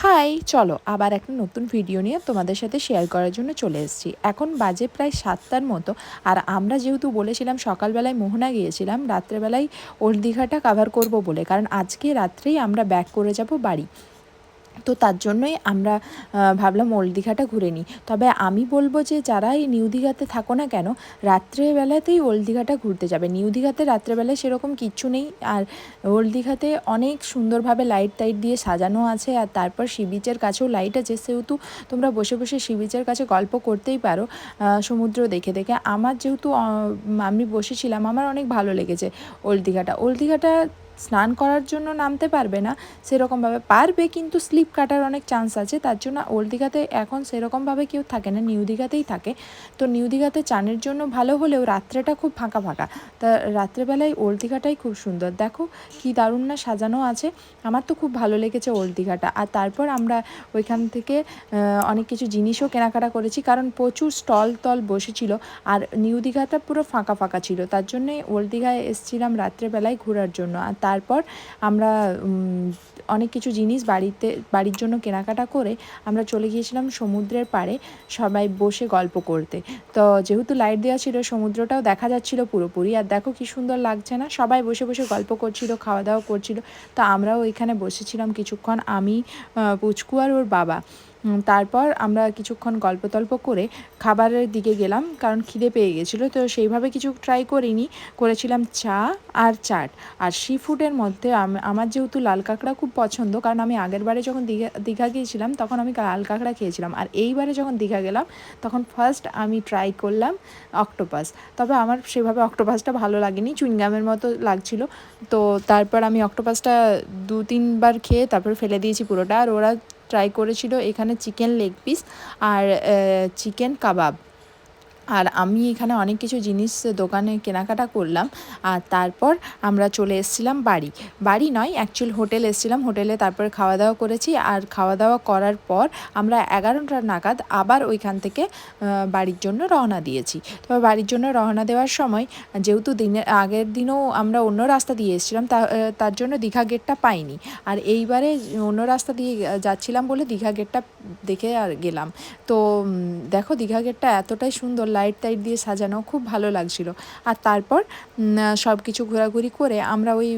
High, চলো আবার একটা নতুন ভিডিও নিয়ে তোমাদের সাথে শেয়ার করার জন্য চলে এসেছি। এখন বাজে প্রায় 7টার মতো। আর আমরা যেহেতু বলেছিলাম সকালবেলায় মোহনা গিয়েছিলাম, রাত্রেবেলায় ওল্ড দীঘাটা কাভার করব বলে, কারণ আজকে রাত্রেই আমরা ব্যাক করে যাব বাড়ি। তো তার জন্যই আমরা ভাবলাম ওল্ড দীঘাটা ঘুরে নিই। তবে আমি বলবো যে যারা এই নিউ দীঘাতে থাকো না কেন, রাত্রেবেলাতেই ওল্ড দীঘাটা ঘুরতে যাবে। নিউ দীঘাতে রাত্রেবেলায় সেরকম কিচ্ছু নেই, আর ওল্ড দীঘাতে অনেক সুন্দরভাবে লাইট টাইট দিয়ে সাজানো আছে। আর তারপর সি বিচের কাছেও লাইট আছে, সেহেতু তোমরা বসে বসে সি বিচের কাছে গল্প করতেই পারো সমুদ্র দেখে দেখে। আমার যেহেতু আমি বসেছিলাম, আমার অনেক ভালো লেগেছে ওল্ড দীঘাটা। ওল্ড দীঘাটা স্নান করার জন্য নামতে পারবে না সেরকমভাবে, পারবে কিন্তু স্লিপ কাটার অনেক চান্স আছে। তার জন্য ওল্ড দীঘাতে এখন সেরকমভাবে কেউ থাকে না, নিউ দীঘাতেই থাকে। তো নিউ দীঘাতে চানের জন্য ভালো হলেও রাত্রেটা খুব ফাঁকা ফাঁকা। তা রাত্রেবেলায় ওল্ড দীঘাটাই খুব সুন্দর, দেখো কি দারুণ না সাজানো আছে। আমার তো খুব ভালো লেগেছে ওল্ড দীঘাটা। আর তারপর আমরা ওইখান থেকে অনেক কিছু জিনিসও কেনাকাটা করেছি, কারণ প্রচুর স্টল বসেছিল। আর নিউ দীঘাটা পুরো ফাঁকা ফাঁকা ছিল, তার জন্যই ওল্ড দীঘায় এসেছিলাম রাত্রেবেলায় ঘোরার জন্য। আর তারপর আমরা অনেক কিছু জিনিস বাড়ির জন্য কেনাকাটা করে আমরা চলে গিয়েছিলাম সমুদ্রের পাড়ে সবাই বসে গল্প করতে। তো যেহেতু লাইট দেওয়া ছিল, সমুদ্রটাও দেখা যাচ্ছিল পুরোপুরি। আর দেখো কি সুন্দর লাগছে না, সবাই বসে বসে গল্প করছিল, খাওয়া দাওয়া করছিল। তো আমরাও ওইখানে বসেছিলাম কিছুক্ষণ, আমি, পুচকু আর ওর বাবা। তারপর আমরা কিছুক্ষণ গল্প করে খাবারের দিকে গেলাম, কারণ খিদে পেয়ে গেছিলো। তো সেইভাবে কিছু ট্রাই করিনি, করেছিলাম চা আর চাট। আর সি ফুডের মধ্যে আমার যেহেতু লাল কাঁকড়া খুব পছন্দ, কারণ আমি আগেরবারে যখন দীঘা গিয়েছিলাম তখন আমি লাল কাঁকড়া খেয়েছিলাম। আর এইবারে যখন দীঘা গেলাম তখন ফার্স্ট আমি ট্রাই করলাম অক্টোপাস। তবে আমার সেভাবে অক্টোপাসটা ভালো লাগেনি, চুইংগামের মতো লাগছিল। তো তারপর আমি অক্টোপাসটা 2-3বার খেয়ে তারপর ফেলে দিয়েছি পুরোটা। আর ওরা ট্রাই করেছিল এখানে চিকেন লেগ পিস আর চিকেন কাবাব। আর আমি এখানে অনেক কিছু জিনিস দোকানে কেনাকাটা করলাম। আর তারপর আমরা চলে এসেছিলাম বাড়ি নয়, অ্যাকচুয়াল হোটেল এসেছিলাম। হোটেলে তারপরে খাওয়া দাওয়া করেছি। আর খাওয়া দাওয়া করার পর আমরা 11টা নাগাদ আবার ওইখান থেকে বাড়ির জন্য রওনা দিয়েছি। তবে বাড়ির জন্য রওনা দেওয়ার সময় যেহেতু আগের দিনও আমরা অন্য রাস্তা দিয়ে এসেছিলাম, তার জন্য দীঘা গেটটা পাইনি। আর এইবারে অন্য রাস্তা দিয়ে যাচ্ছিলাম বলে দীঘা গেটটা দেখে আর গেলাম। তো দেখো দীঘা গেটটা এতটাই সুন্দর, লাইট টাইট দিয়ে সাজানো, খুব ভালো লাগছিল। আর তারপর সব কিছু ঘোরাঘুরি করে আমরা ওই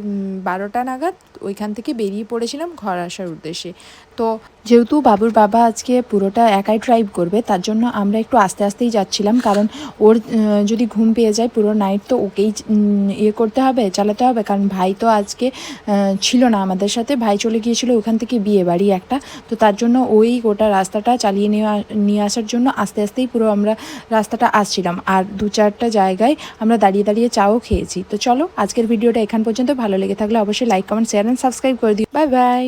12টা নাগাদ ওইখান থেকে বেরিয়ে পড়েছিলাম ঘর আসার উদ্দেশ্যে। তো যেহেতু বাবুর বাবা আজকে পুরোটা একাই ড্রাইভ করবে, তার জন্য আমরা একটু আস্তে আস্তেই যাচ্ছিলাম, কারণ ওর যদি ঘুম পেয়ে যায় পুরো নাইট তো ওকেই করতে হবে, চালাতে হবে। কারণ ভাই তো আজকে ছিল না আমাদের সাথে, ভাই চলে গিয়েছিল ওখান থেকে বিয়ে বাড়ি একটা। তো তার জন্য ওই গোটা রাস্তাটা চালিয়ে নিয়ে আসার জন্য আস্তে আস্তেই পুরো আমরা রাস্তাটা আসছিলাম। আর 2-4টা জায়গায় আমরা দাঁড়িয়ে চাও খেয়েছি। তো চলো আজকের ভিডিওটা এখান পর্যন্ত। ভালো লেগে থাকলে অবশ্যই like, comment, share and subscribe করে দিও। Bye bye.